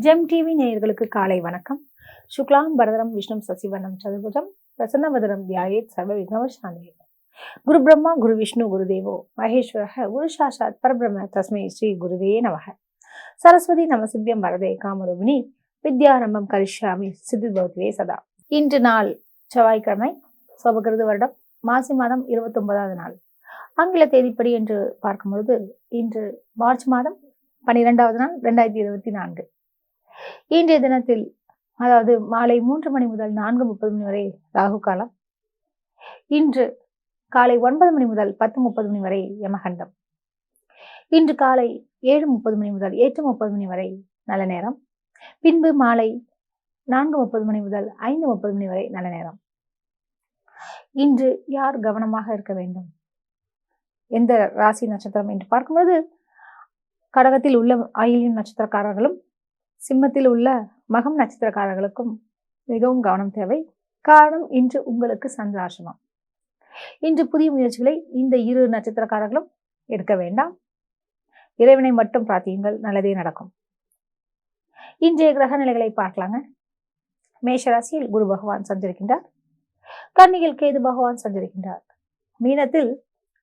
GeM TV நேயர்களுக்கு காலை வணக்கம். சுக்லாம் பரதரம் விஷ்ணு சசிவர்ணம் சதுர்புஜம் பிரசன்னவதனம் தியாயேத் சர்வ விக்னோபசாந்தயே. குரு பிரம்மா குரு விஷ்ணு குரு தேவோ மகேஸ்வரः குரு சாட்சாத் பரபிரம்ம தஸ்மை ஸ்ரீ குருவே நமः. சரஸ்வதி நமசிவ்யம் வரதே காமரூபிணி வித்யாரம்பம் கரிஷ்யாமி சித்திபவத்வே சதா. இன்று நாள் செவ்வாய்க்கிழமை, சோபகிருது வருடம் மாசி மாதம் 29வது நாள். ஆங்கில தேதிப்படி என்று பார்க்கும்பொழுது இன்று மார்ச் மாதம் 12வது நாள் 2024. இன்றைய தினத்தில் அதாவது மாலை 3 மணி முதல் 4:30 மணி வரை ராகு காலம். இன்று காலை 9 மணி முதல் 10:30 மணி வரை யமகண்டம். இன்று காலை 7:30 மணி முதல் 8:30 மணி வரை நல்ல நேரம். பின்பு மாலை 4:30 மணி முதல் 5:30 மணி வரை நல்ல நேரம். இன்று யார் கவனமாக இருக்க வேண்டும்? எந்த ராசி நட்சத்திரம் என்று பார்க்கும்போது கடகத்தில் உள்ள ஆயில்யம் நட்சத்திரக்காரர்களும் சிம்மத்தில் உள்ள மகம் நட்சத்திரக்காரர்களுக்கும் மிகவும் கவனம் தேவை. காரணம், இன்று உங்களுக்கு சந்திராசிரமம். இன்று புதிய முயற்சிகளை இந்த இரு நட்சத்திரக்காரர்களும் எடுக்க வேண்டாம். இறைவனை மட்டும் பிரார்த்தியுங்கள், நல்லதே நடக்கும். இன்றைய கிரக நிலைகளை பார்க்கலாங்க. மேஷராசியில் குரு பகவான் சஞ்சரிக்கின்றார். கன்னியில் கேது பகவான் சஞ்சரிக்கின்றார். மீனத்தில்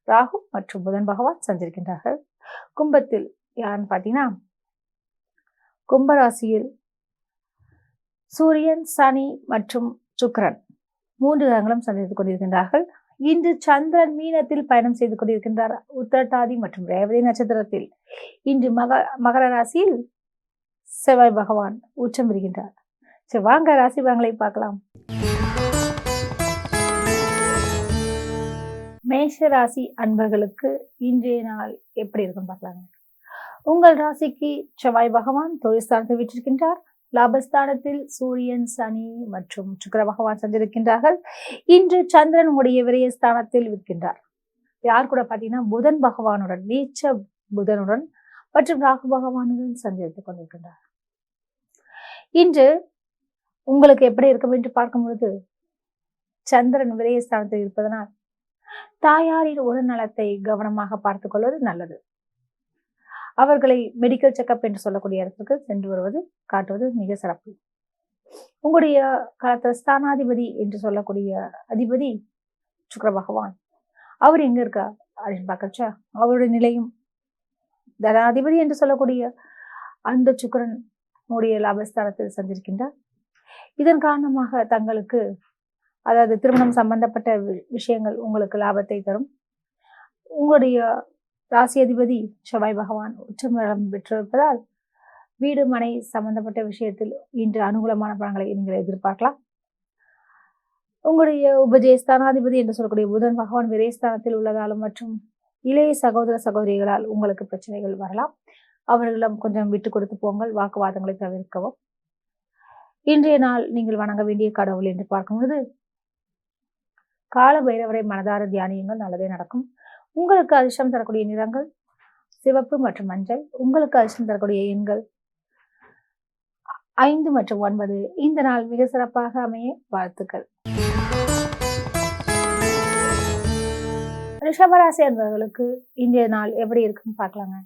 ராகு மற்றும் புதன் பகவான் சஞ்சரிக்கின்றார்கள். கும்பத்தில் யாருன்னு பார்த்தீங்கன்னா, கும்பராசியில் சூரியன், சனி மற்றும் சுக்கிரன் 3 கிரகங்களும் சந்தித்துக் கொண்டிருக்கின்றார்கள். இன்று சந்திரன் மீனத்தில் பயணம் செய்து கொண்டிருக்கின்றார். உத்திரட்டாதி மற்றும் ரேவதி நட்சத்திரத்தில். இன்று மகர ராசியில் செவ்வாய் பகவான் உச்சம் பெறுகின்றார். சரி, வாங்க ராசி பலன்களை பார்க்கலாம். மேஷ ராசி அன்பர்களுக்கு இன்றைய நாள் எப்படி இருக்குன்னு பார்க்கலாங்க. உங்கள் ராசிக்கு செவ்வாய் பகவான் தொழில் ஸ்தானத்தில் விட்டிருக்கின்றார். லாபஸ்தானத்தில் சூரியன், சனி மற்றும் சுக்கிர பகவான் சந்திருக்கின்றார்கள். இன்று சந்திரன் உடைய விரயஸ்தானத்தில் இருக்கின்றார். யார் கூட பார்த்தீங்கன்னா, புதன் பகவானுடன், நீச்ச புதனுடன் மற்றும் ராகு பகவானுடன் சந்தித்துக் கொண்டிருக்கின்றார். இன்று உங்களுக்கு எப்படி இருக்கும் என்று பார்க்கும் பொழுது, சந்திரன் விரயஸ்தானத்தில் இருப்பதனால் தாயாரின் உடல் நலத்தை கவனமாக பார்த்துக் கொள்வது நல்லது. அவர்களை மெடிக்கல் செக்அப் என்று சொல்லக்கூடிய இடத்துக்கு சென்று வருவது காட்டுவது மிக சிறப்பு. உங்களுடைய காலத்துல ஸ்தானாதிபதி என்று சொல்லக்கூடிய அதிபதி சுக்கிர பகவான், அவர் எங்க இருக்கா அப்படின்னு பார்க்கச்சா, அவருடைய நிலையும் தனாதிபதி என்று சொல்லக்கூடிய அந்த சுக்கிரன் உடைய லாபஸ்தானத்தில் சந்திருக்கின்றார். இதன் காரணமாக தங்களுக்கு, அதாவது திருமணம் சம்பந்தப்பட்ட விஷயங்கள் உங்களுக்கு லாபத்தை தரும். உங்களுடைய ராசி அதிபதி செவ்வாய் பகவான் உச்சம் பெற்றிருப்பதால் வீடு மனை சம்பந்தப்பட்ட விஷயத்தில் இன்று அனுகூலமான பலன்களை நீங்கள் எதிர்பார்க்கலாம். உங்களுடைய உபஜயஸ்தானாதிபதி என்று சொல்லக்கூடிய புதன் பகவான் விரயஸ்தானத்தில் உள்ளதாலும் மற்றும் இளைய சகோதர சகோதரிகளால் உங்களுக்கு பிரச்சனைகள் வரலாம். அவர்களிடம் கொஞ்சம் விட்டு கொடுத்து போங்கள், வாக்குவாதங்களை தவிர்க்கவும். இன்றைய நாள் நீங்கள் வணங்க வேண்டிய கடவுள் என்று பார்க்கும்போது, கால பைரவரை மனதார தியானியுங்கள், நல்லதே நடக்கும். உங்களுக்கு அதிர்ஷ்டம் தரக்கூடிய நிறங்கள் சிவப்பு மற்றும் மஞ்சள். உங்களுக்கு அதிர்ஷ்டம் தரக்கூடிய எண்கள் 5 மற்றும் 9. இந்த நாள் மிக சிறப்பாக அமைய வாழ்த்துக்கள். ரிஷபராசி என்பவர்களுக்கு இன்றைய நாள் எப்படி இருக்குன்னு பார்க்கலாங்க.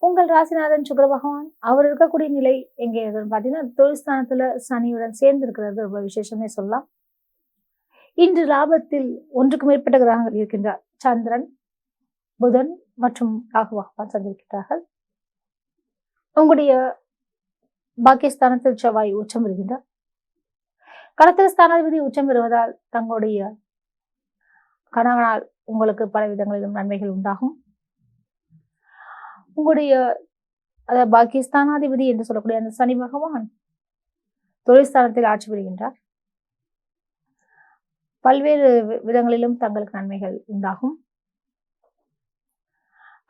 உங்கள் ராசிநாதன் சுக்கிர பகவான் அவர் இருக்கக்கூடிய நிலை எங்கே இருக்குன்னு பார்த்தீங்கன்னா, தொழில் ஸ்தானத்துல சனியுடன் சேர்ந்து இருக்கிறது ரொம்ப விசேஷமே சொல்லலாம். இன்று லாபத்தில் ஒன்றுக்கு மேற்பட்ட கிரகங்கள் இருக்கின்றார். சந்திரன், புதன் மற்றும் ராகு பகவான் சந்திருக்கிறார்கள். உங்களுடைய பாக்கியஸ்தானத்தில் செவ்வாய் உச்சம் பெறுகின்றார். கடத்திர ஸ்தானாதிபதி உச்சம் பெறுவதால் தங்களுடைய கணவனால் உங்களுக்கு பல விதங்களிலும் நன்மைகள் உண்டாகும். உங்களுடைய பாக்கியஸ்தானாதிபதி என்று சொல்லக்கூடிய அந்த சனி பகவான் தொழில் ஸ்தானத்தில் ஆட்சி பெறுகின்றார். பல்வேறு விதங்களிலும் தங்களுக்கு நன்மைகள் உண்டாகும்.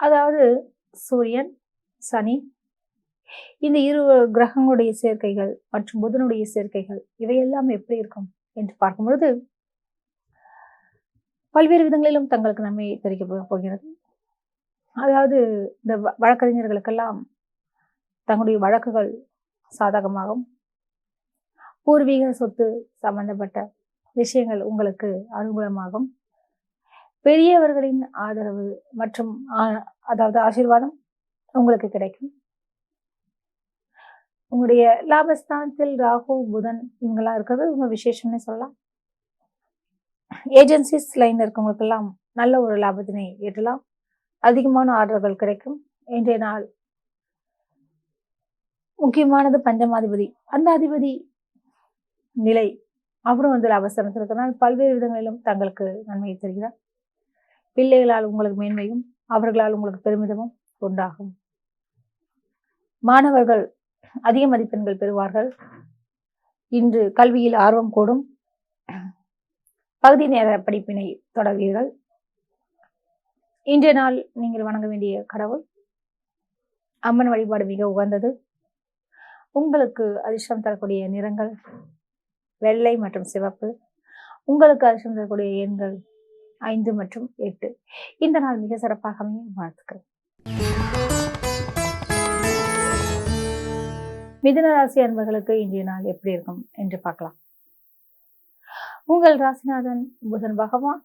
அதாவது சூரியன், சனி, இந்த இரு கிரகங்களுடைய சேர்க்கைகள் மற்றும் புதனுடைய சேர்க்கைகள் இவையெல்லாம் எப்படி இருக்கும் என்று பார்க்கும் பொழுது பல்வேறு விதங்களிலும் தங்களுக்கு நன்மையை தெரிவிக்க போகிறது. அதாவது இந்த வழக்கறிஞர்களுக்கெல்லாம் தங்களுடைய வழக்குகள் சாதகமாகும். பூர்வீக சொத்து சம்பந்தப்பட்ட விஷயங்கள் உங்களுக்கு அனுகூலமாகும். பெரியவர்களின் ஆதரவு மற்றும் அதாவது ஆசீர்வாதம் உங்களுக்கு கிடைக்கும். உங்களுடைய லாபஸ்தானத்தில் ராகு புதன் இவங்கெல்லாம் இருக்கிறது ரொம்ப விசேஷம்னு சொல்லலாம். ஏஜென்சிஸ் லைன் இருக்கவங்களுக்கெல்லாம் நல்ல ஒரு லாபத்தினை ஈட்டலாம். அதிகமான ஆர்டர்கள் கிடைக்கும். இன்றைய நாள் முக்கியமானது பஞ்சமாதிபதி, அந்த அதிபதி நிலை அவரும் வந்து லாபஸ்தானத்தில் இருக்கிறனால் பல்வேறு விதங்களிலும் தங்களுக்கு நன்மையை தருகிறார். பிள்ளைகளால் உங்களுக்கு மேன்மையும் அவர்களால் உங்களுக்கு பெருமிதமும் உண்டாகும். மாணவர்கள் அதிக மதிப்பெண்கள் பெறுவார்கள். இன்று கல்வியில் ஆர்வம் கூடும். பகுதி நேர படிப்பினை தொடர்வீர்கள். இன்றைய நாள் நீங்கள் வணங்க வேண்டிய கடவுள் அம்மன் வழிபாடு மிக உகந்தது. உங்களுக்கு அதிர்ஷ்டம் தரக்கூடிய நிறங்கள் வெள்ளை மற்றும் சிவப்பு. உங்களுக்கு அதிர்ஷ்டம் தரக்கூடிய எண்கள் 5 மற்றும் 8. இந்த நாள் மிக சிறப்பாக அமையும். வாழ்த்துக்கள். மிதுன ராசி அன்பர்களுக்கு இன்றைய நாள் எப்படி இருக்கும் என்று பார்க்கலாம். உங்கள் ராசிநாதன் புதன் பகவான்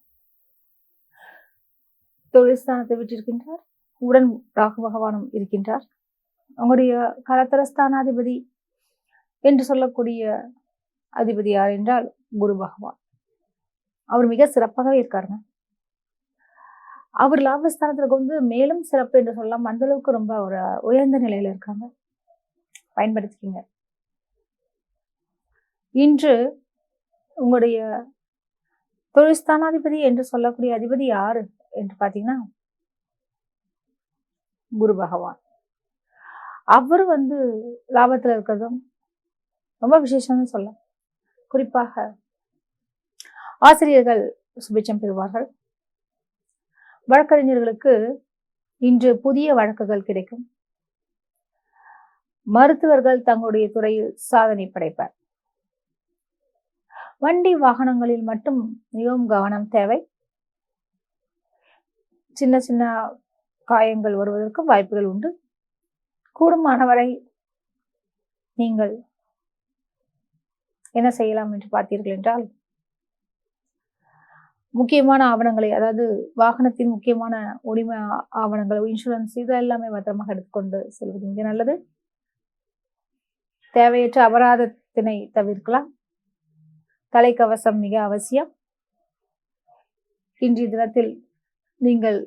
தொழில் ஸ்தானத்தை விட்டிருக்கின்றார். உடன் ராகு பகவானும் இருக்கின்றார். உங்களுடைய கலத்தரஸ்தானாதிபதி என்று சொல்லக்கூடிய அதிபதி யார் என்றால் குரு பகவான். அவர் மிக சிறப்பாகவே இருக்காருங்க. அவர் லாபஸ்தானத்துல வந்து மேலும் சிறப்பு என்று சொல்லலாம். அந்த அளவுக்கு ரொம்ப ஒரு உயர்ந்த நிலையில இருக்காங்க. பயன்படுத்திக்கிங்க. இன்று உங்களுடைய தொழில் ஸ்தானாதிபதி என்று சொல்லக்கூடிய அதிபதி யாரு என்று பாத்தீங்கன்னா குரு பகவான். அவர் வந்து லாபத்துல இருக்கிறதும் ரொம்ப விசேஷம்னு சொல்லலாம். குறிப்பாக ஆசிரியர்கள் சுபிட்சம் பெறுவார்கள். வழக்கறிஞர்களுக்கு இன்று புதிய வழக்குகள் கிடைக்கும். மருத்துவர்கள் தங்களுடைய துறையில் சாதனை படைப்பார். வண்டி வாகனங்களில் மட்டும் மிகவும் கவனம் தேவை. சின்ன சின்ன காயங்கள் வருவதற்கு வாய்ப்புகள் உண்டு. கூடுமானவரை நீங்கள் என்ன செய்யலாம் என்று பார்த்தீர்கள் என்றால், முக்கியமான ஆவணங்களை, அதாவது வாகனத்தின் முக்கியமான உரிமை ஆவணங்கள், இன்சூரன்ஸ், இது எல்லாமே பத்திரமாக எடுத்துக்கொண்டு செல்வது மிக நல்லது. தேவையற்ற அபராதத்தினை தவிர்க்கலாம். தலைக்கவசம் மிக அவசியம். இன்றைய தினத்தில் நீங்கள்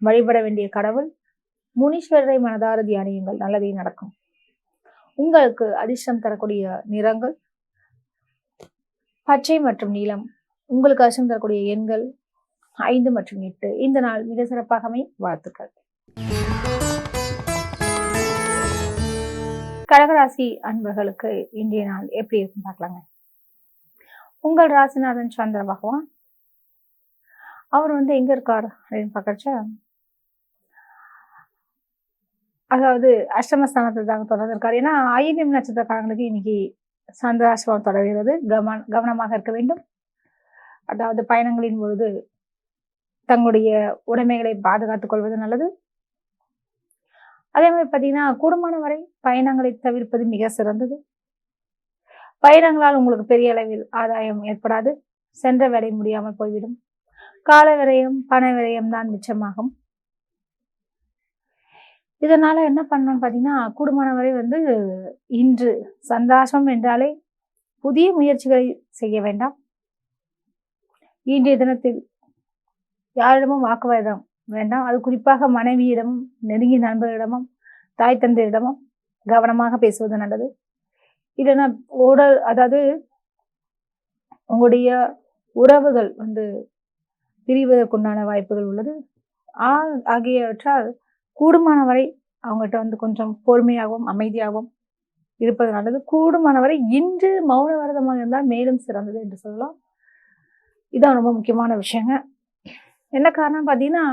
வழிபட வேண்டிய கடவுள் முனீஸ்வரரை மனதார தியானியுங்கள். நல்லதே நடக்கும். உங்களுக்கு அதிர்ஷ்டம் தரக்கூடிய நிறங்கள் பச்சை மற்றும் நீலம். உங்களுக்கு அதிர்ஷ்டம் தரக்கூடிய எண்கள் 5 மற்றும் 8. இந்த நாள் மிக சிறப்பாக அமையும். வாழ்த்துக்கள். கடகராசி அன்பர்களுக்கு இன்றைய நாள் எப்படி இருக்கும் பார்க்கலாங்க. உங்கள் ராசிநாதன் சந்திர பகவான் அவர் வந்து எங்க இருக்கார் அப்படின்னு பார்க்கறச்ச, அதாவது அஷ்டமஸ்தானத்தில் தாங்க தொடர்ந்து இருக்காரு. ஏன்னா ஆயில்யம் நட்சத்திரக்காரங்களுக்கு இன்னைக்கு சந்திராசிரமம் தொடர்கிறது. கவனமாக இருக்க வேண்டும். அதாவது பயணங்களின் பொழுது தங்களுடைய உடைமைகளை பாதுகாத்துக் கொள்வது நல்லது. அதே மாதிரி பார்த்தீங்கன்னா, கூடுமான வரை பயணங்களை தவிர்ப்பது மிக சிறந்தது. பயணங்களால் உங்களுக்கு பெரிய அளவில் ஆதாயம் ஏற்படாது. சென்ற வேலை முடியாமல் போய்விடும். கால விரயம் பண விரயம் தான் மிச்சமாகும். இதனால என்ன பண்ணணும் பார்த்தீங்கன்னா, கூடுமான வரை வந்து இன்று சந்தோஷம் என்றாலே புதிய முயற்சிகளை செய்ய வேண்டாம். இன்றைய தினத்தில் யாரிடமும் வாக்குவாதம் வேண்டாம். அது குறிப்பாக மனைவியிடமும் நெருங்கிய நண்பர்களிடமும் தாய் தந்தையிடமும் கவனமாக பேசுவது நல்லது. இல்லைன்னா உடல், அதாவது உங்களுடைய உறவுகள் வந்து பிரிவதற்குண்டான வாய்ப்புகள் உள்ளது. ஆகியவற்றால் கூடுமான வரை அவங்ககிட்ட வந்து கொஞ்சம் பொறுமையாகவும் அமைதியாகவும் இருப்பது நல்லது. கூடுமான வரை இன்று மௌன விரதமாக இருந்தால் மேலும் சிறந்தது என்று சொல்லலாம். இதான் ரொம்ப முக்கியமான விஷயங்க. என்ன காரணம் பார்த்தீங்கன்னா,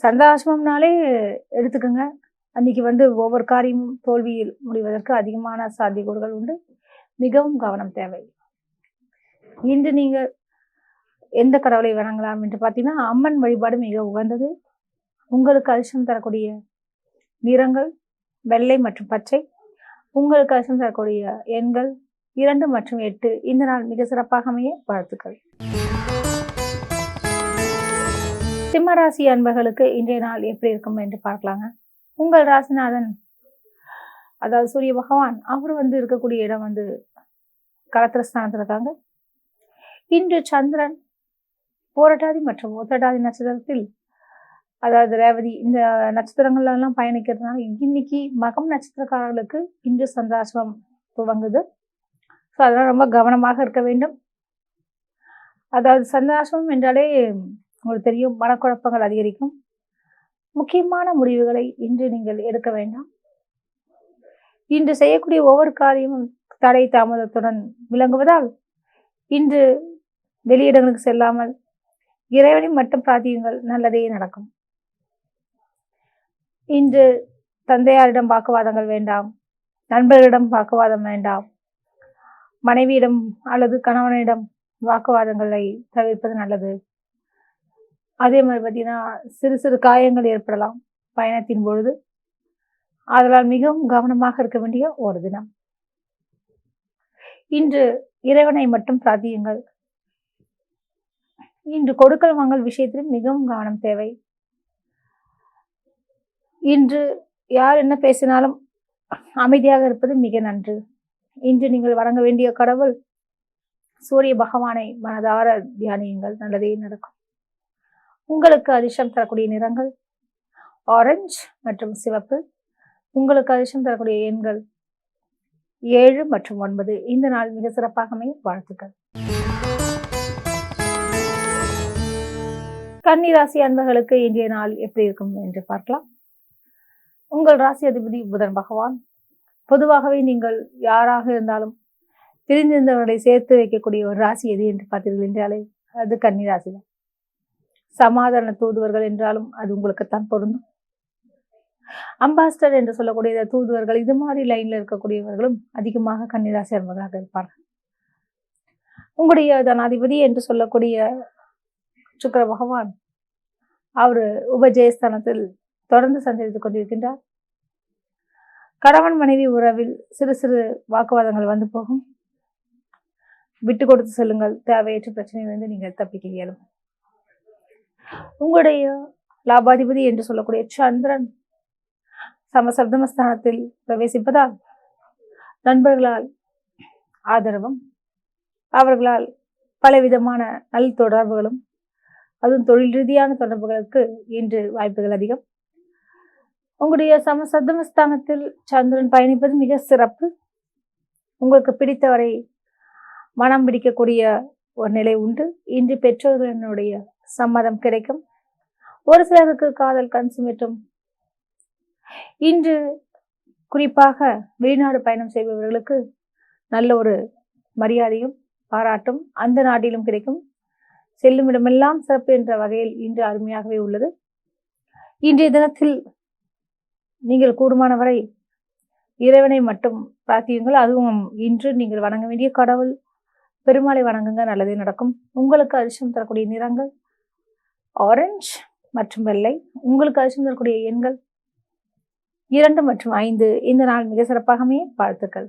சந்தாசம்னாலே எடுத்துக்கோங்க. அன்னைக்கு வந்து ஒவ்வொரு காரியமும் தோல்வியில் முடிவதற்கு அதிகமான சாத்தியக்கூறுகள் உண்டு. மிகவும் கவனம் தேவை. இன்று நீங்கள் எந்த கடவுளை வணங்கலாம் என்று பார்த்தீங்கன்னா, அம்மன் வழிபாடு மிக உகந்தது. உங்களுக்கு அதிர்ஷ்டம் தரக்கூடிய நிறங்கள் வெள்ளை மற்றும் பச்சை. உங்களுக்கு அதிர்ஷ்டம் தரக்கூடிய எண்கள் 2 மற்றும் 8. இந்த நாள் மிக சிறப்பாக அமைய வாழ்த்துக்கள். சிம்மராசி அன்பர்களுக்கு இன்றைய நாள் எப்படி இருக்கும் என்று பார்க்கலாங்க. உங்கள் ராசிநாதன் அதாவது சூரிய பகவான் அவர் வந்து இருக்கக்கூடிய இடம் வந்து களத்திரஸ்தானத்தில் இருக்காங்க. இன்று சந்திரன் போராட்டாதி மற்றும் உத்திரட்டாதி நட்சத்திரத்தில், அதாவது ரேவதி இந்த நட்சத்திரங்கள்ல எல்லாம் பயணிக்கிறதுனால இன்னைக்கு மகம் நட்சத்திரக்காரர்களுக்கு இன்று சந்திராசிரமம் துவங்குது. ஸோ அதெல்லாம் ரொம்ப கவனமாக இருக்க வேண்டும். அதாவது சந்திராசிரமம் என்றாலே உங்களுக்கு தெரியும், மனக்குழப்பங்கள் அதிகரிக்கும். முக்கியமான முடிவுகளை இன்று நீங்கள் எடுக்க வேண்டாம். இன்று செய்யக்கூடிய ஒவ்வொரு காரியமும் தடை தாமதத்துடன் விளங்குவதால் இன்று வெளியிடங்களுக்கு செல்லாமல் இறைவனை மட்டும் பிரார்த்தியுங்கள், நல்லதே நடக்கும். இன்று தந்தையாரிடம் வாக்குவாதங்கள் வேண்டாம், நண்பர்களிடம் வாக்குவாதம் வேண்டாம், மனைவியிடம் அல்லது கணவனிடம் வாக்குவாதங்களை தவிர்ப்பது நல்லது. அதே மாதிரி பார்த்தீங்கன்னா சிறு சிறு காயங்கள் ஏற்படலாம் பயணத்தின் பொழுது. அதனால் மிகவும் கவனமாக இருக்க வேண்டிய ஒரு தினம். இன்று இறைவனை மட்டும் பிரார்த்தியுங்கள். இன்று கொடுக்கல் வாங்கல் விஷயத்திலும் மிகவும் கவனம் தேவை. இன்று யார் என்ன பேசினாலும் அமைதியாக இருப்பது மிக நன்று. இன்று நீங்கள் வணங்க வேண்டிய கடவுள் சூரிய பகவானை மனதார தியானியுங்கள், நல்லதே நடக்கும். உங்களுக்கு அதிர்ஷ்டம் தரக்கூடிய நிறங்கள் ஆரஞ்சு மற்றும் சிவப்பு. உங்களுக்கு அதிர்ஷ்டம் தரக்கூடிய எண்கள் 7 மற்றும் 9. இந்த நாள் மிக சிறப்பாக அமைய வாழ்த்துக்கள். கன்னி ராசி அன்பர்களுக்கு இன்றைய நாள் எப்படி இருக்கும் என்று பார்க்கலாம். உங்கள் ராசி அதிபதி புதன் பகவான். பொதுவாகவே நீங்கள் யாராக இருந்தாலும் பிரிந்திருந்தவர்களை சேர்த்து வைக்கக்கூடிய ஒரு ராசி எது என்று பார்த்தீர்கள் என்றாலே அது கன்னி ராசி தான். சமாதான தூதுவர்கள் என்றாலும் அது உங்களுக்குத்தான் பொருந்தும். அம்பாஸ்டர் என்று சொல்லக்கூடிய தூதுவர்கள், இது மாதிரி லைன்ல இருக்கக்கூடியவர்களும் அதிகமாக கன்னிராசி அன்பர்களாக இருப்பார்கள். உங்களுடைய தனாதிபதி என்று சொல்லக்கூடிய சுக்கிர பகவான் அவர் உபஜயஸ்தானத்தில் தொடர்ந்து சஞ்சரித்துக் கொண்டிருக்கின்றார். கணவன் மனைவி உறவில் சிறு சிறு வாக்குவாதங்கள் வந்து போகும். விட்டு கொடுத்து செல்லுங்கள், தேவையற்ற பிரச்சனையிலிருந்து நீங்கள் தப்பிக்க இயலும். உங்களுடைய லாபாதிபதி என்று சொல்லக்கூடிய சந்திரன் சமசப்தமஸ்தானத்தில் பிரவேசிப்பதால் நண்பர்களால் ஆதரவும், அவர்களால் பலவிதமான நல் தொடர்புகளும், அதுவும் தொழில் ரீதியான தொடர்புகளுக்கு இன்று வாய்ப்புகள் அதிகம். உங்களுடைய சமசப்தமஸ்தானத்தில் சந்திரன் பயணிப்பது மிக சிறப்பு. உங்களுக்கு பிடித்தவரை மனம் பிடிக்கக்கூடிய ஒரு நிலை உண்டு. இன்று பெற்றோர்களினுடைய சம்மதம் கிடைக்கும். ஒரு சிலருக்கு காதல் கண் சிமிட்டும். இன்று குறிப்பாக வெளிநாடு பயணம் செய்பவர்களுக்கு நல்ல ஒரு மரியாதையும் பாராட்டும் அந்த நாட்டிலும் கிடைக்கும். செல்லும் இடமெல்லாம் சிறப்பு என்ற வகையில் இன்று அருமையாகவே உள்ளது. இன்றைய தினத்தில் நீங்கள் கூடுமானவரை இறைவனை மட்டும் பிரார்த்தியுங்கள். அதுவும் இன்று நீங்கள் வணங்க வேண்டிய கடவுள் பெருமாளை வணங்குங்க, நல்லதே நடக்கும். உங்களுக்கு அதிர்ஷ்டம் தரக்கூடிய நிறங்கள் ஆரஞ்சு மற்றும் வெள்ளை. உங்களுக்கு அதிர்ஷ்டம் தரக்கூடிய எண்கள் 2 மற்றும் 5. இந்த நாள் மிக சிறப்பாகவே வாழ்த்துக்கள்.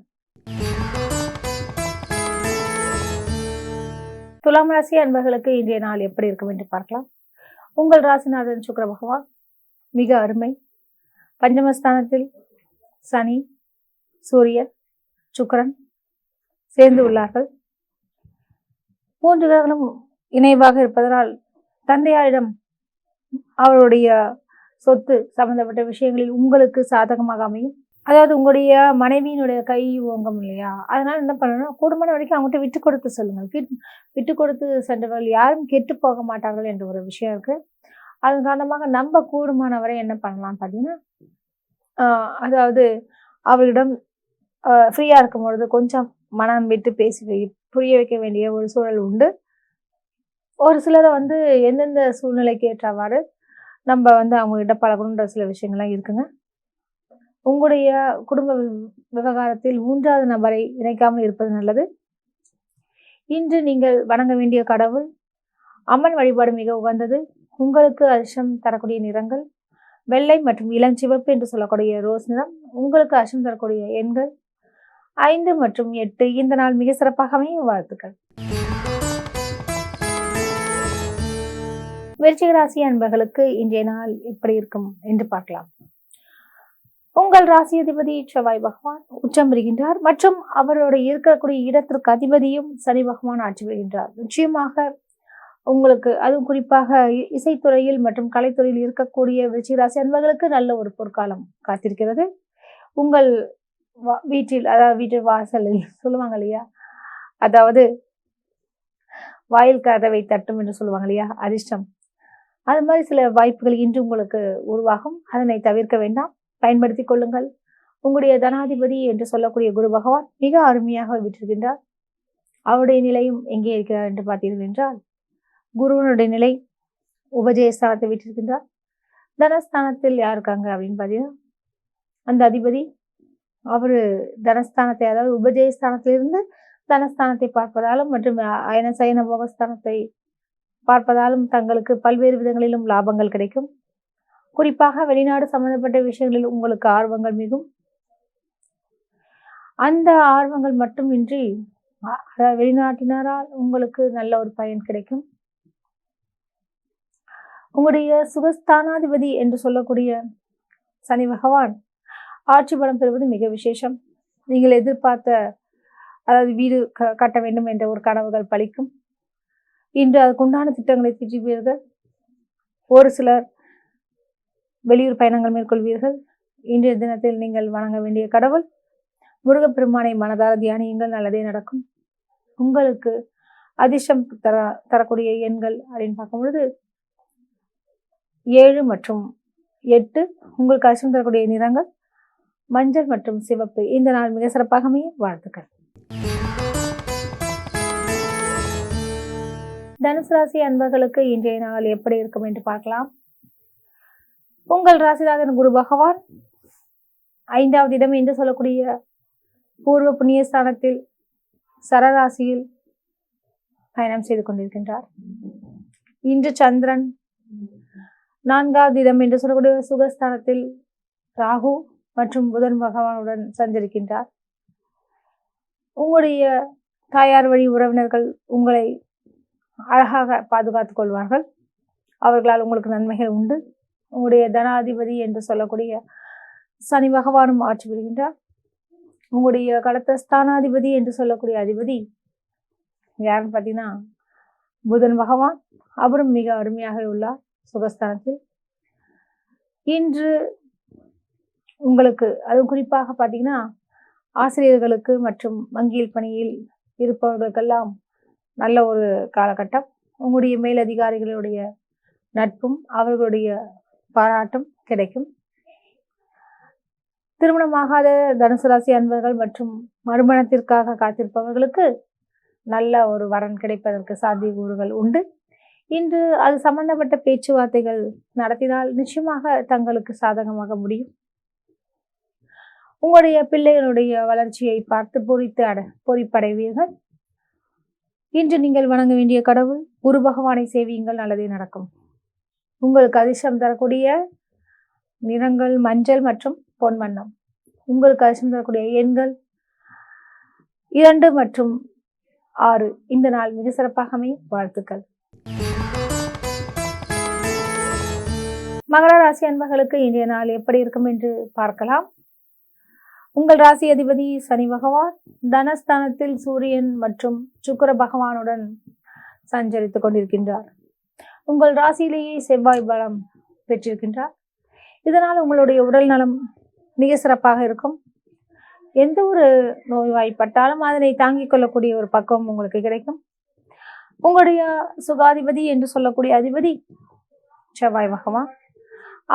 துலாம் ராசி அன்பர்களுக்கு இன்றைய நாள் எப்படி இருக்கும் என்று பார்க்கலாம். உங்கள் ராசிநாதன் சுக்கிர பகவான் மிக அருமை. பஞ்சமஸ்தானத்தில் சனி, சூரியன், சுக்கிரன் சேர்ந்து உள்ளார்கள். 3 கிரகங்களும் இணைவாக இருப்பதனால் தந்தையாரிடம் அவருடைய சொத்து சம்பந்தப்பட்ட விஷயங்களில் உங்களுக்கு சாதகமாக அமையும். அதாவது உங்களுடைய மனைவியினுடைய கை ஓங்கம் இல்லையா, அதனால என்ன பண்ணணும், கூடுமான வரைக்கும் அவங்ககிட்ட விட்டு கொடுத்து சொல்லுங்கள். விட்டு கொடுத்து சென்றவர்கள் யாரும் கெட்டு போக மாட்டார்கள் என்ற ஒரு விஷயம் இருக்கு. அது காரணமாக நம்ம கூடுமானவரை என்ன பண்ணலாம் பார்த்தீங்கன்னா, அதாவது அவர்களிடம் ஃப்ரீயா இருக்கும் பொழுது கொஞ்சம் மனம் விட்டு பேசி புரிய வைக்க வேண்டிய ஒரு சூழல் உண்டு. ஒரு சிலரை வந்து எந்தெந்த சூழ்நிலைக்கு ஏற்றவாறு நம்ம வந்து அவங்ககிட்ட பழகணுன்ற சில விஷயங்கள்லாம் இருக்குங்க. உங்களுடைய குடும்ப விவகாரத்தில் 3வது நபரை இணைக்காமல் இருப்பது நல்லது. இன்று நீங்கள் வணங்க வேண்டிய கடவுள் அம்மன் வழிபாடு மிக உகந்தது. உங்களுக்கு அதிர்ஷ்டம் தரக்கூடிய நிறங்கள் வெள்ளை மற்றும் இளஞ்சிவப்பு என்று சொல்லக்கூடிய ரோஸ் நிறம். உங்களுக்கு அதிர்ஷ்டம் தரக்கூடிய எண்கள் 5 மற்றும் 8. இந்த நாள் மிக சிறப்பாகவே வாழ்த்துக்கள். விருச்சிக ராசி அன்பர்களுக்கு இன்றைய நாள் எப்படி இருக்கும் என்று பார்க்கலாம். உங்கள் ராசி அதிபதி செவ்வாய் பகவான் உச்சம் பெறுகின்றார் மற்றும் அவருடைய இருக்கக்கூடிய இடத்திற்கு அதிபதியும் சனி பகவான் ஆட்சி பெறுகின்றார். நிச்சயமாக உங்களுக்கு அதுவும் குறிப்பாக இசைத்துறையில் மற்றும் கலைத்துறையில் இருக்கக்கூடிய விருச்சிக ராசி அன்பர்களுக்கு நல்ல ஒரு பொற்காலம் காத்திருக்கிறது. உங்கள் வீட்டில், அதாவது வீட்டு வாசலில் சொல்லுவாங்க இல்லையா, அதாவது வாயில் கதவை தட்டும் என்று சொல்லுவாங்க இல்லையா, அதிர்ஷ்டம், அது மாதிரி சில வாய்ப்புகள் இன்று உங்களுக்கு உருவாகும். அதனை தவிர்க்க வேண்டாம், பயன்படுத்திக் கொள்ளுங்கள். உங்களுடைய தனாதிபதி என்று சொல்லக்கூடிய குரு பகவான் மிக அருமையாக விட்டிருக்கின்றார். அவருடைய நிலையும் எங்கே இருக்கிறார் என்று பார்த்தீர்கள் என்றால், குருவனுடைய நிலை உபஜயஸ்தானத்தை விட்டிருக்கின்றார். தனஸ்தானத்தில் யார் இருக்காங்க அப்படின்னு பார்த்தீங்கன்னா, அந்த அதிபதி அவரு தனஸ்தானத்தை, அதாவது உபஜயஸ்தானத்திலிருந்து தனஸ்தானத்தை பார்ப்பதாலும் மற்றும் அயன சயன போகஸ்தானத்தை பார்ப்பதாலும் தங்களுக்கு பல்வேறு விதங்களிலும் லாபங்கள் கிடைக்கும். குறிப்பாக வெளிநாடு சம்பந்தப்பட்ட விஷயங்களில் உங்களுக்கு ஆர்வங்கள் மிகும். அந்த ஆர்வங்கள் மட்டுமின்றி வெளிநாட்டினரால் உங்களுக்கு நல்ல ஒரு பயன் கிடைக்கும். உங்களுடைய சுகஸ்தானாதிபதி என்று சொல்லக்கூடிய சனி பகவான் ஆட்சி பலம் பெறுவது மிக விசேஷம். நீங்கள் எதிர்பார்த்த, அதாவது வீடு கட்ட வேண்டும் என்ற ஒரு கனவுகள் பலிக்கும். இன்று அதுக்குண்டான திட்டங்களை தீட்டுவீர்கள். ஒரு சிலர் வெளியூர் பயணங்கள் மேற்கொள்வீர்கள். இன்றைய தினத்தில் நீங்கள் வணங்க வேண்டிய கடவுள் முருகப்பெருமானை மனதார தியானியுங்கள், நல்லதே நடக்கும். உங்களுக்கு அதிர்ஷ்டம் தரக்கூடிய எண்கள் அப்படின்னு பார்க்கும் பொழுது 7 மற்றும் 8. உங்களுக்கு அதிர்ஷ்டம் தரக்கூடிய நிறங்கள் மஞ்சள் மற்றும் சிவப்பு. இந்த நாள் மிக சிறப்பாக அமைய வாழ்த்துக்கள். தனுசு ராசி அன்பர்களுக்கு இன்றைய நாள் எப்படி இருக்கும் என்று பார்க்கலாம். உங்கள் ராசிநாதன் குரு பகவான் 5வது இடம் என்று சொல்லக்கூடிய பூர்வ புண்ணிய ஸ்தானத்தில் சரராசியில் பயணம் செய்து கொண்டிருக்கின்றார். இன்று சந்திரன் 4வது இடம் என்று சொல்லக்கூடிய சுகஸ்தானத்தில் ராகு மற்றும் புதன் பகவானுடன் சஞ்சரிக்கின்றார். உங்களுடைய தாயார் வழி உறவினர்கள் உங்களை அழகாக பாதுகாத்துக் கொள்வார்கள். அவர்களால் உங்களுக்கு நன்மைகள் உண்டு. உங்களுடைய தனாதிபதி என்று சொல்லக்கூடிய சனி பகவானும் ஆட்சி பெறுகின்றார். உங்களுடைய கடத்தஸ்தானாதிபதி என்று சொல்லக்கூடிய அதிபதி யாருன்னு பார்த்தீங்கன்னா புதன் பகவான். அவரும் மிக அருமையாக உள்ளார் சுகஸ்தானத்தில். இன்று உங்களுக்கு, அது குறிப்பாக பார்த்தீங்கன்னா ஆசிரியர்களுக்கு மற்றும் வங்கியில் பணியில் இருப்பவர்களுக்கெல்லாம் நல்ல ஒரு காலகட்டம். உங்களுடைய மேலதிகாரிகளுடைய நட்பும் அவர்களுடைய பாராட்டும் கிடைக்கும். திருமணமாகாத தனுசு ராசி அன்பர்கள் மற்றும் மறுமணத்திற்காக காத்திருப்பவர்களுக்கு நல்ல ஒரு வரன் கிடைப்பதற்கு சாத்தியக்கூறுகள் உண்டு. இன்று அது சம்பந்தப்பட்ட பேச்சுவார்த்தைகள் நடத்தினால் நிச்சயமாக தங்களுக்கு சாதகமாக முடியும். உங்களுடைய பிள்ளைகளுடைய வளர்ச்சியை பார்த்து பொறிப்படைவீர்கள். இன்று நீங்கள் வணங்க வேண்டிய கடவுள் குரு பகவானை சேவியுங்கள், நல்லதே நடக்கும். உங்களுக்கு அதிர்ஷ்டம் தரக்கூடிய நிறங்கள் மஞ்சள் மற்றும் பொன்வண்ணம். உங்களுக்கு அதிர்ஷ்டம் தரக்கூடிய எண்கள் 2 மற்றும் 6. இந்த நாள் மிக சிறப்பாக அமையும் வாழ்த்துக்கள். மகர ராசி அன்பர்களுக்கு இன்றைய நாள் எப்படி இருக்கும் என்று பார்க்கலாம். உங்கள் ராசி அதிபதி சனி பகவான் தனஸ்தானத்தில் சூரியன் மற்றும் சுக்கிர பகவானுடன் சஞ்சரித்துக் கொண்டிருக்கின்றார். உங்கள் ராசியிலேயே செவ்வாய் பலம் பெற்றிருக்கின்றார். இதனால் உங்களுடைய உடல் நலம் மிக சிறப்பாக இருக்கும். எந்த ஒரு நோய்வாய்ப்பட்டாலும் அதனை தாங்கிக் கொள்ளக்கூடிய ஒரு பக்குவம் உங்களுக்கு கிடைக்கும். உங்களுடைய சுகாதிபதி என்று சொல்லக்கூடிய அதிபதி செவ்வாய் பகவான்,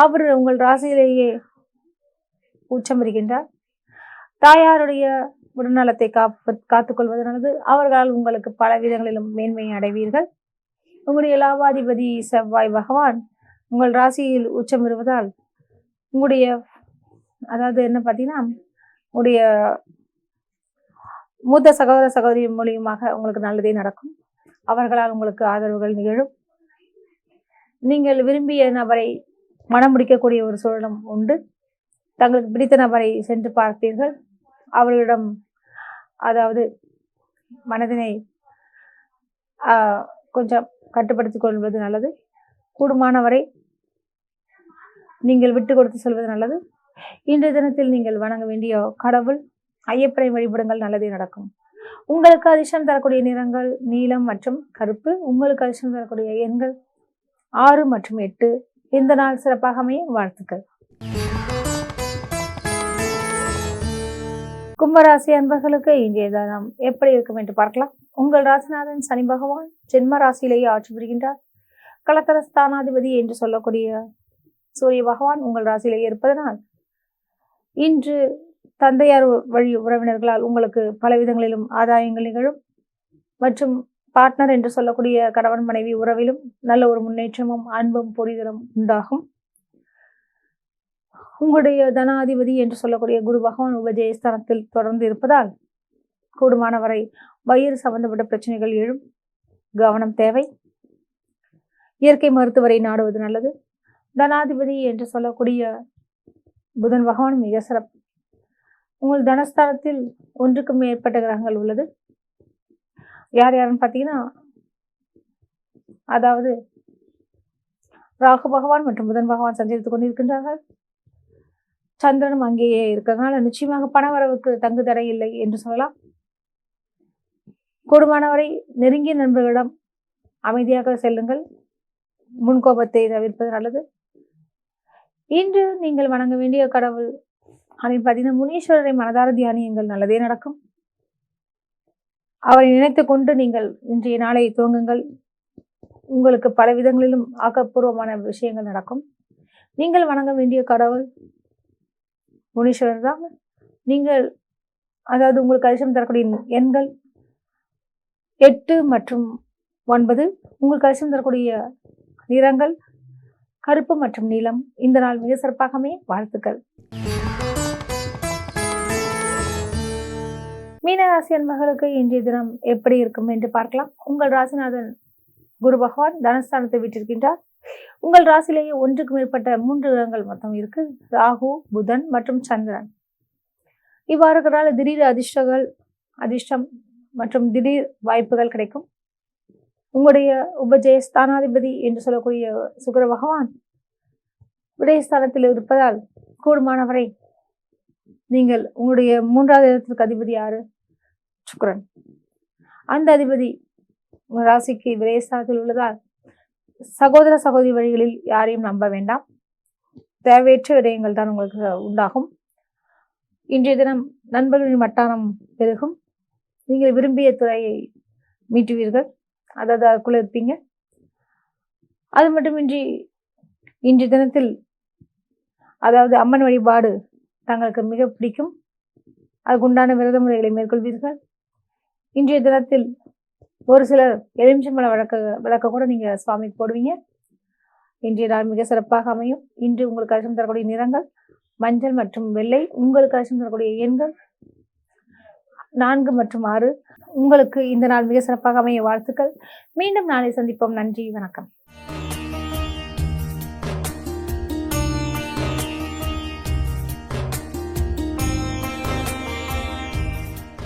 அவர் உங்கள் ராசியிலேயே உச்சம் இருக்கின்றார். தாயாருடைய உடல்நலத்தை காத்துக்கொள்வது நல்லது. அவர்களால் உங்களுக்கு பல விதங்களிலும் மேன்மையை அடைவீர்கள். உங்களுடைய லாபாதிபதி செவ்வாய் பகவான் உங்கள் ராசியில் உச்சம் இருப்பதால் உங்களுடைய, அதாவது என்ன பார்த்தீங்கன்னா, உங்களுடைய மூத்த சகோதர சகோதரி மூலியமாக உங்களுக்கு நல்லதே நடக்கும். அவர்களால் உங்களுக்கு ஆதரவுகள் நிகழும். நீங்கள் விரும்பிய நபரை மனம் முடிக்கக்கூடிய ஒரு சூழலும் உண்டு. தங்களுக்கு பிடித்த நபரை சென்று பார்ப்பீர்கள். அவர்களிடம், அதாவது மனதினை கொஞ்சம் கட்டுப்படுத்திக் கொள்வது நல்லது. கூடுமானவரை நீங்கள் விட்டு கொடுத்து செல்வது நல்லது. இன்றைய தினத்தில் நீங்கள் வணங்க வேண்டிய கடவுள் ஐயப்பனை வழிபடுங்கள், நல்லதே நடக்கும். உங்களுக்கு அதிர்ஷ்டம் தரக்கூடிய நிறங்கள் நீலம் மற்றும் கருப்பு. உங்களுக்கு அதிர்ஷ்டம் தரக்கூடிய எண்கள் 6 மற்றும் 8. இந்த நாள் சிறப்பாக அமைய வாழ்த்துக்கள். கும்பராசி அன்பர்களுக்கு இன்றைய தினம் எப்படி இருக்கும் என்று பார்க்கலாம். உங்கள் ராசிநாதன் சனி பகவான் ஜென்ம ராசியிலேயே ஆட்சி புரிகின்றார். கலத்தரஸ்தானாதிபதி என்று சொல்லக்கூடிய சூரிய பகவான் உங்கள் ராசியிலேயே இருப்பதனால் இன்று தந்தையார் வழி உறவினர்களால் உங்களுக்கு பல விதங்களிலும் ஆதாயங்கள் நிகழும். மற்றும் பார்ட்னர் என்று சொல்லக்கூடிய கணவன் மனைவி உறவிலும் நல்ல ஒரு முன்னேற்றமும் அன்பும் புரிதலும் உண்டாகும். உங்களுடைய தனாதிபதி என்று சொல்லக்கூடிய குரு பகவான் உபஜயஸ்தானத்தில் தொடர்ந்து இருப்பதால் கூடுமானவரை வயிறு சம்பந்தப்பட்ட பிரச்சனைகள் எழும். கவனம் தேவை. இயற்கை மருத்துவரை நாடுவது நல்லது. தனாதிபதி என்று சொல்லக்கூடிய புதன் பகவான் மிக சிறப்பு. உங்கள் தனஸ்தானத்தில் ஒன்றுக்கும் மேற்பட்ட கிரகங்கள் உள்ளது. யார் யாருன்னு பார்த்தீங்கன்னா, அதாவது ராகு பகவான் மற்றும் புதன் பகவான் சஞ்சரித்துக் கொண்டிருக்கின்றார்கள். சந்திரனும் அங்கேயே இருக்கிறதுனால நிச்சயமாக பணவரவுக்கு தங்கு தடை இல்லை என்று சொல்லலாம். கூடுமானவரை நெருங்கிய நண்பர்களிடம் அமைதியாக செல்லுங்கள். முன்கோபத்தை தவிர்ப்பது நல்லது. இன்று நீங்கள் வணங்க வேண்டிய கடவுள் அப்படின்னு பார்த்தீங்கன்னா, முனீஸ்வரரை மனதார தியானியுங்கள், நல்லதே நடக்கும். அவரை நினைத்து கொண்டு நீங்கள் இன்றைய நாளை துவங்குங்கள். உங்களுக்கு பல விதங்களிலும் ஆக்கப்பூர்வமான விஷயங்கள் நடக்கும். நீங்கள் வணங்க வேண்டிய கடவுள் முனீஸ்வரர் தான். நீங்கள் அதாவது உங்களுக்கு அதிர்ஷ்டம் தரக்கூடிய எண்கள் 8 மற்றும் 9. உங்களுக்கு அதிர்ஷ்டம் தரக்கூடிய நிறங்கள் கருப்பு மற்றும் நீலம். இந்த நாள் மிக சிறப்பாக அமைய வாழ்த்துக்கள். மீனராசி அன்பர்களுக்கு இன்றைய தினம் எப்படி இருக்கும் என்று பார்க்கலாம். உங்கள் ராசிநாதன் குரு பகவான் தனஸ்தானத்தை விட்டிருக்கின்றார். உங்கள் ராசியிலேயே ஒன்றுக்கு மேற்பட்ட 3 கிரகங்கள் மொத்தம் இருக்கு. ராகு, புதன் மற்றும் சந்திரன். இவ்வாறு இருக்கிறதால திடீர் அதிர்ஷ்டம் மற்றும் திடீர் வாய்ப்புகள் கிடைக்கும். உங்களுடைய உபஜயஸ்தானாதிபதி என்று சொல்லக்கூடிய சுக்கிர பகவான் விடயஸ்தானத்தில் இருப்பதால் கூடுமானவரை நீங்கள் உங்களுடைய 3வது இடத்திற்கு அதிபதி யாரு? சுக்கிரன். அந்த அதிபதி உங்கள் ராசிக்கு விடயஸ்தானத்தில் உள்ளதால் சகோதர சகோதரி வழிகளில் யாரையும் நம்ப வேண்டாம். தேவையற்ற விடயங்கள் தான் உங்களுக்கு உண்டாகும். இன்றைய தினம் நண்பர்களின் வட்டாரம் பெருகும். நீங்கள் விரும்பிய துறையை மீட்டுவீர்கள், அதாவது அதுக்குள்ள இருப்பீங்க. அது மட்டுமின்றி இன்றைய தினத்தில் அதாவது அம்மன் வழிபாடு தங்களுக்கு மிக பிடிக்கும். அதுக்குண்டான விரத முறைகளை மேற்கொள்வீர்கள். இன்றைய தினத்தில் ஒரு சிலர் எலுமிச்சம்பழ விளக்க கூட நீங்க சுவாமிக்கு போடுவீங்க. இன்றைய நாள் மிக சிறப்பாக அமையும். இன்று உங்களுக்கு அதிர்ஷ்டம் தரக்கூடிய நிறங்கள் மஞ்சள் மற்றும் வெள்ளை. உங்களுக்கு அதிர்ஷ்டம் தரக்கூடிய எண்கள் 4 மற்றும் 6. உங்களுக்கு இந்த நாள் மிக சிறப்பாக அமைய வாழ்த்துக்கள். மீண்டும் நாளை சந்திப்போம். நன்றி, வணக்கம்.